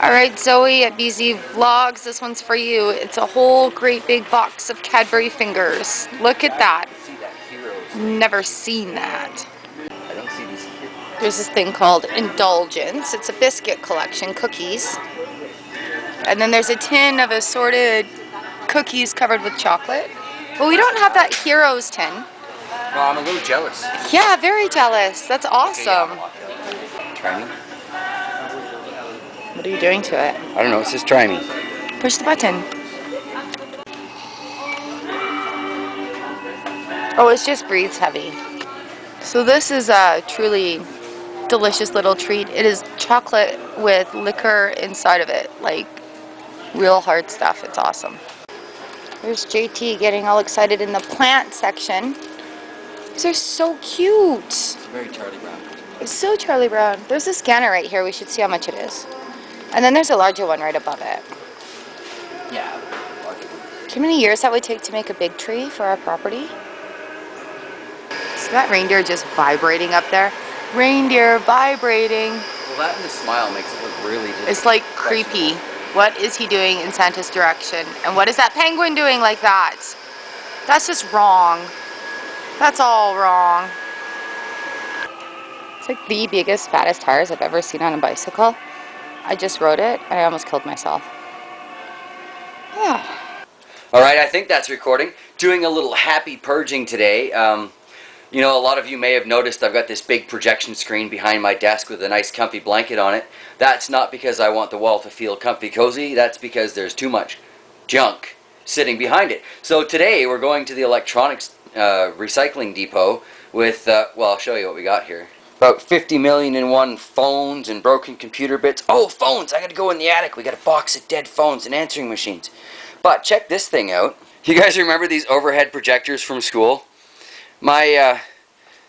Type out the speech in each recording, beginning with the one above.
Alright, Zoe at BZVlogs, this one's for you. It's a whole great big box of Cadbury fingers. Look at that. Never seen that. I don't see these. There's this thing called Indulgence. It's a biscuit collection, cookies. And then there's a tin of assorted cookies covered with chocolate. But we don't have that Heroes tin. No, I'm a little jealous. Yeah, very jealous. That's awesome. Try me. What are you doing to it? I don't know, it says try me. Push the button. Oh, it just breathes heavy. So this is a truly delicious little treat. It is chocolate with liquor inside of it, like real hard stuff. It's awesome. There's JT getting all excited in the plant section. These are so cute. It's very Charlie Brown. It's so Charlie Brown. There's a scanner right here. We should see how much it is. And then there's a larger one right above it. Yeah. Do you know how many years that would take to make a big tree for our property? Is that reindeer just vibrating up there? Reindeer vibrating. Well, that and the smile makes it look really just It's like creepy. What is he doing in Santa's direction? And what is that penguin doing like that? That's just wrong. That's all wrong. It's like the biggest, fattest tires I've ever seen on a bicycle. I just rode it and I almost killed myself. Yeah. Alright, I think that's recording. Doing a little happy purging today. You know, a lot of you may have noticed I've got this big projection screen behind my desk with a nice comfy blanket on it. That's not because I want the wall to feel comfy cozy. That's because there's too much junk sitting behind it. So today we're going to the electronics recycling depot with, well, I'll show you what we got here. About 50 million and one phones and broken computer bits. Oh, phones! I gotta go in the attic. We got a box of dead phones and answering machines. But check this thing out. You guys remember these overhead projectors from school? My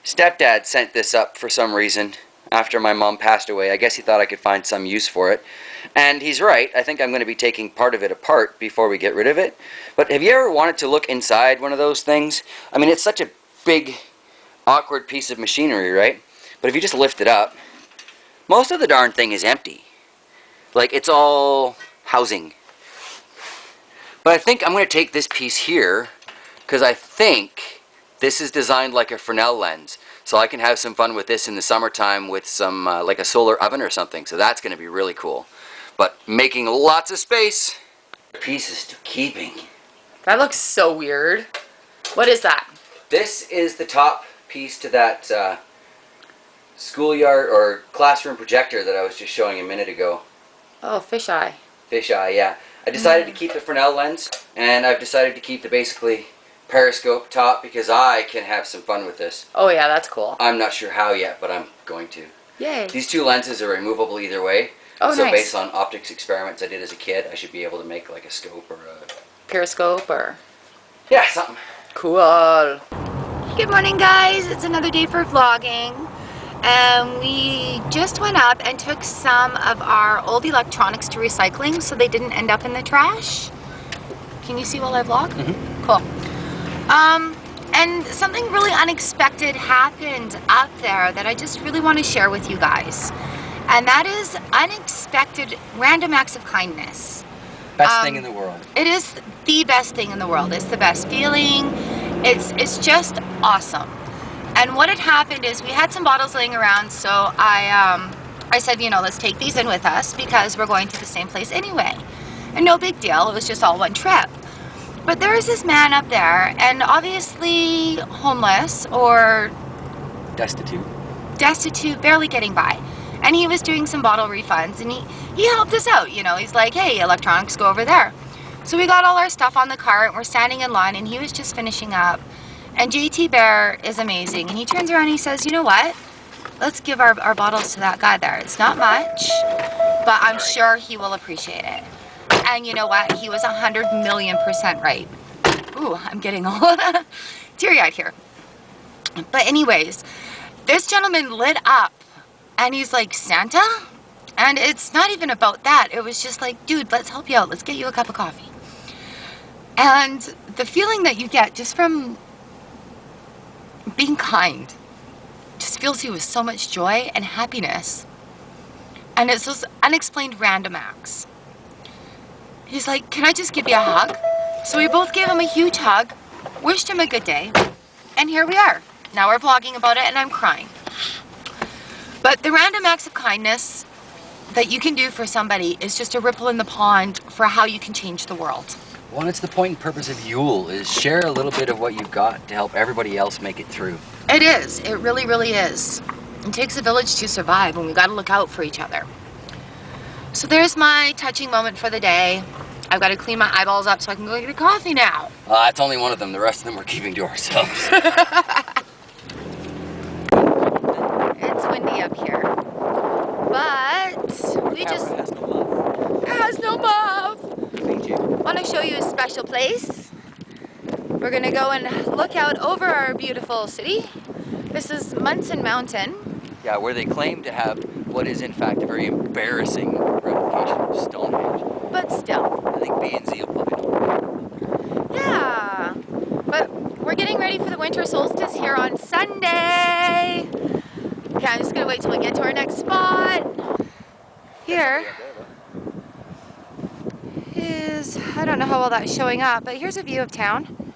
stepdad sent this up for some reason after my mom passed away. I guess he thought I could find some use for it. And he's right. I think I'm going to be taking part of it apart before we get rid of it. But have you ever wanted to look inside one of those things? I mean, it's such a big, awkward piece of machinery, right? But if you just lift it up, most of the darn thing is empty. Like, it's all housing. But I think I'm going to take this piece here, because I think this is designed like a Fresnel lens. So I can have some fun with this in the summertime with some, like a solar oven or something. So that's going to be really cool. But making lots of space. Pieces to keeping. That looks so weird. What is that? This is the top piece to that schoolyard or classroom projector that I was just showing a minute ago. Oh, fisheye. Fisheye, yeah. I decided to keep the Fresnel lens, and I've decided to keep the basically periscope top because I can have some fun with this. Oh yeah, that's cool. I'm not sure how yet, but I'm going to. Yay. These two lenses are removable either way. Oh, so nice. based on optics experiments I did as a kid, I should be able to make like a scope or a... Periscope or... Yeah, something. Cool. Good morning, guys. It's another day for vlogging. We just went up and took some of our old electronics to recycling so they didn't end up in the trash. Can you see while I vlog? Mm-hmm. Cool. And something really unexpected happened up there that I just really want to share with you guys. And that is unexpected random acts of kindness. Best thing in the world. It is the best thing in the world. It's the best feeling. It's just awesome. And what had happened is we had some bottles laying around, so I said, you know, let's take these in with us because we're going to the same place anyway. And no big deal, it was just all one trip. But there is this man up there, and obviously homeless or... Destitute, barely getting by. And he was doing some bottle refunds, and he helped us out, you know. He's like, hey, electronics, go over there. So we got all our stuff on the cart, and we're standing in line, and he was just finishing up. And JT Bear is amazing, and he turns around and he says, you know what? Let's give our bottles to that guy there. It's not much, but I'm sure he will appreciate it. And you know what? He was 100,000,000% right. Ooh, I'm getting all teary-eyed here. But anyways, this gentleman lit up, and he's like, Santa? And it's not even about that. It was just like, dude, let's help you out. Let's get you a cup of coffee. And the feeling that you get just from being kind just fills you with so much joy and happiness. And it's those unexplained random acts. He's like, can I just give you a hug? So we both gave him a huge hug, wished him a good day, and here we are. Now we're vlogging about it and I'm crying. But the random acts of kindness that you can do for somebody is just a ripple in the pond for how you can change the world. Well, it's the point and purpose of Yule, is share a little bit of what you've got to help everybody else make it through. It is. It really, really is. It takes a village to survive, and we got to look out for each other. So there's my touching moment for the day. I've got to clean my eyeballs up so I can go get a coffee now. That's only one of them. The rest of them we're keeping to ourselves. It's windy up here. But we just... It has no muff. Thank you. I want to show you a special place. We're going to go and look out over our beautiful city. This is Munson Mountain. Yeah, where they claim to have what is in fact a very embarrassing replication of Stonehenge. But still. I think BZ will probably know. Yeah. But we're getting ready for the Winter Solstice here on Sunday. Okay, I'm just going to wait till we get to our next spot. Here is, I don't know how well that's showing up, but here's a view of town.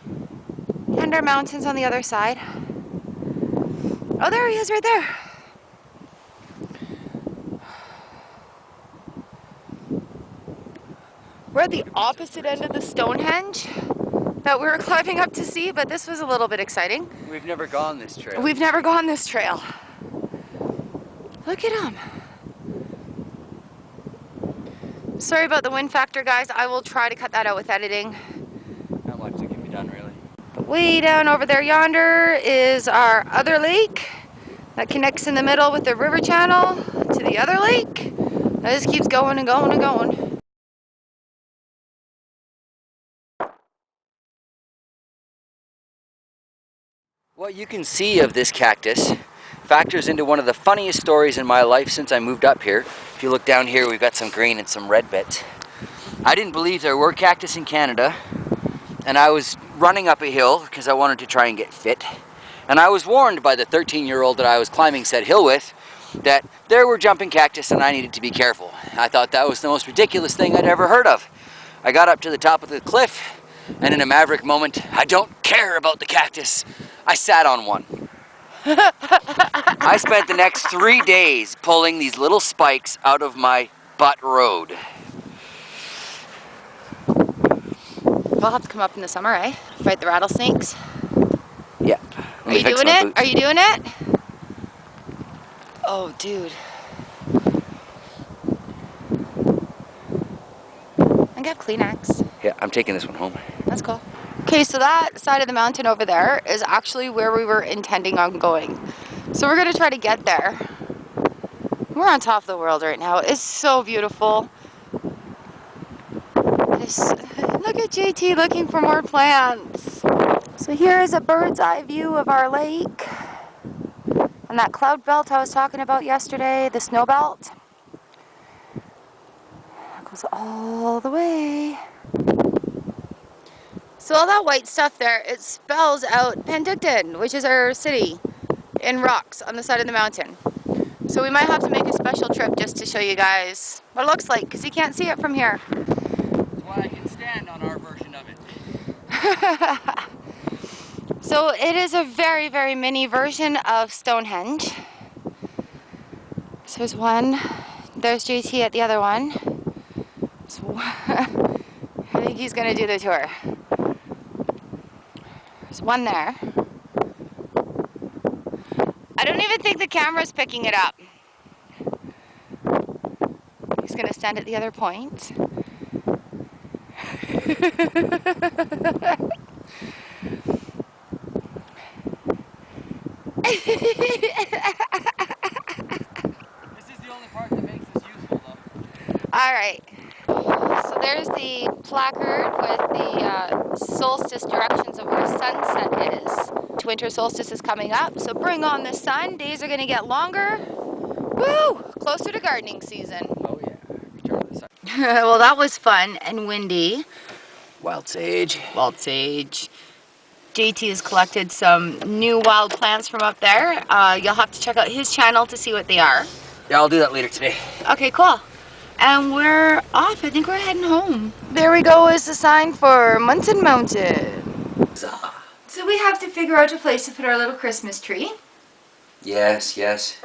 And our mountains on the other side. Oh, there he is right there. We're at the opposite end of the Stonehenge that we were climbing up to see, but this was a little bit exciting. We've never gone this trail. We've never gone this trail. Look at him. Sorry about the wind factor, guys. I will try to cut that out with editing. Not much that can be done, really. But way down over there yonder is our other lake that connects in the middle with the river channel to the other lake. That just keeps going and going and going. What you can see of this cactus factors into one of the funniest stories in my life since I moved up here. If you look down here, we've got some green and some red bits. I didn't believe there were cactus in Canada, and I was running up a hill because I wanted to try and get fit. And I was warned by the 13-year-old that I was climbing said hill with that there were jumping cactus and I needed to be careful. I thought that was the most ridiculous thing I'd ever heard of. I got up to the top of the cliff, and in a maverick moment, I don't care about the cactus. I sat on one. I spent the next 3 days pulling these little spikes out of my butt road. We'll have to come up in the summer, eh? Fight the rattlesnakes. Yeah. Are you doing it? Are you doing it? Oh, dude. I got Kleenex. Yeah, I'm taking this one home. That's cool. Okay, so that side of the mountain over there is actually where we were intending on going. So we're gonna try to get there. We're on top of the world right now. It's so beautiful. Look at JT looking for more plants. So here is a bird's eye view of our lake. And that cloud belt I was talking about yesterday, the snow belt. It goes all the way. So all that white stuff there, it spells out Penticton, which is our city, in rocks on the side of the mountain. So we might have to make a special trip just to show you guys what it looks like, because you can't see it from here. That's why I can stand on our version of it. So it is a very, very mini version of Stonehenge. So there's one, there's JT at the other one. So I think he's gonna do the tour. There's one there. I don't even think the camera's picking it up. He's gonna stand at the other point. This is the only part that makes this useful, though. Alright. So there's the placard with the solstice directions of where sunset is. Winter solstice is coming up, so bring on the sun. Days are going to get longer. Woo! Closer to gardening season. Oh yeah, return of the sun. Well, that was fun and windy. Wild sage. Wild sage. JT has collected some new wild plants from up there. You'll have to check out his channel to see what they are. Yeah, I'll do that later today. Okay, cool. And we're off. I think we're heading home. There we go is the sign for Munson Mountain. Huzzah. So we have to figure out a place to put our little Christmas tree. Yes, yes.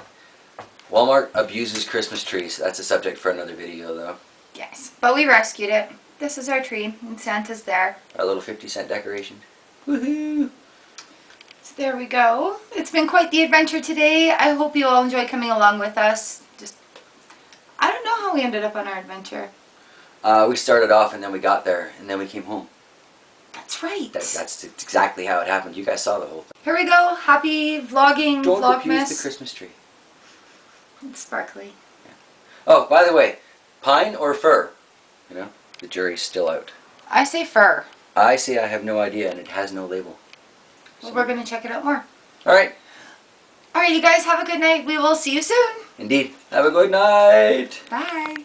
Walmart abuses Christmas trees. That's a subject for another video, though. Yes, but we rescued it. This is our tree, and Santa's there. Our little 50-cent decoration. Woohoo! So there we go. It's been quite the adventure today. I hope you all enjoy coming along with us. I don't know how we ended up on our adventure. We started off and then we got there and then we came home. That's right. That's exactly how it happened. You guys saw the whole thing. Here we go. Happy vlogging, Don't Vlogmas. abuse the Christmas tree. It's sparkly. Yeah. Oh, by the way, pine or fir? You know, the jury's still out. I say fir. I say I have no idea and it has no label. Well, we're going to check it out more. Alright. Alright, you guys have a good night. We will see you soon. Indeed. Have a good night. Bye.